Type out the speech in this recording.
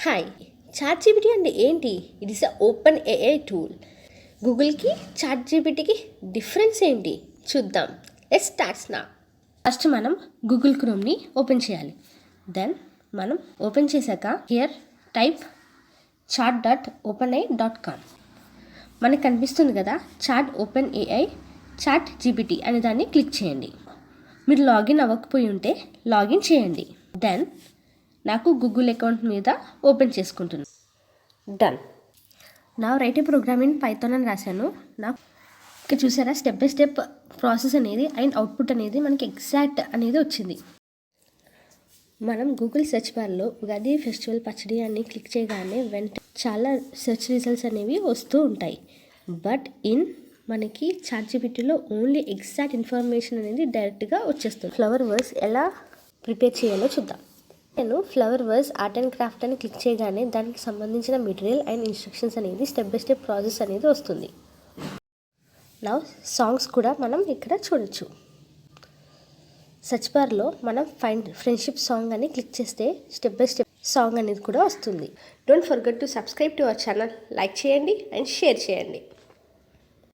Hi, ChatGPT అంటే ఏంటి? It is a open AI tool. గూగుల్‌కి, చాట్‌జీపీటీకి డిఫరెన్స్ ఏంటి? చూద్దాం. Let's start now. ఫస్ట్ మనం గూగుల్ క్రోమ్ని ఓపెన్ చేయాలి. దెన్ మనం ఓపెన్ చేశాక హియర్ టైప్ chat.openai.com. మనకు కనిపిస్తుంది కదా, chat open AI chat GPT అనే దాన్ని క్లిక్ చేయండి. మీరు లాగిన్ అవ్వకపోయి ఉంటే లాగిన్ చేయండి. దెన్ నాకు గూగుల్ అకౌంట్ మీద ఓపెన్ చేసుకుంటున్నాను. డన్. నా write a program in Python అని రాశాను. నాకు ఇక్కడ చూసారా, స్టెప్ బై స్టెప్ ప్రాసెస్ అనేది అండ్ అవుట్పుట్ అనేది మనకి ఎగ్జాక్ట్ అనేది వచ్చింది. మనం గూగుల్ సెర్చ్ బార్లో ఉగాది ఫెస్టివల్ పచ్చడి అని క్లిక్ చేయగానే వెంటనే చాలా సెర్చ్ రిజల్ట్స్ అనేవి వస్తూ ఉంటాయి. బట్ మనకి చాట్‌జీపీటీలో ఓన్లీ ఎగ్జాక్ట్ ఇన్ఫర్మేషన్ అనేది డైరెక్ట్గా వచ్చేస్తుంది. ఫ్లవర్ వర్స్ ఎలా ప్రిపేర్ చేయాలో చూద్దాం. నేను ఫ్లవర్ వర్స్ ఆర్ట్ అండ్ క్రాఫ్ట్ అని క్లిక్ చేయగానే దానికి సంబంధించిన మెటీరియల్ అండ్ ఇన్స్ట్రక్షన్స్ అనేది స్టెప్ బై స్టెప్ ప్రాసెస్ అనేది వస్తుంది. నా సాంగ్స్ కూడా మనం ఇక్కడ చూడొచ్చు. సెర్చ్ బార్లో మనం ఫ్రెండ్షిప్ సాంగ్ అని క్లిక్ చేస్తే స్టెప్ బై స్టెప్ సాంగ్ అనేది కూడా వస్తుంది. Don't forget to subscribe to our channel. Like చేయండి అండ్ షేర్ చేయండి.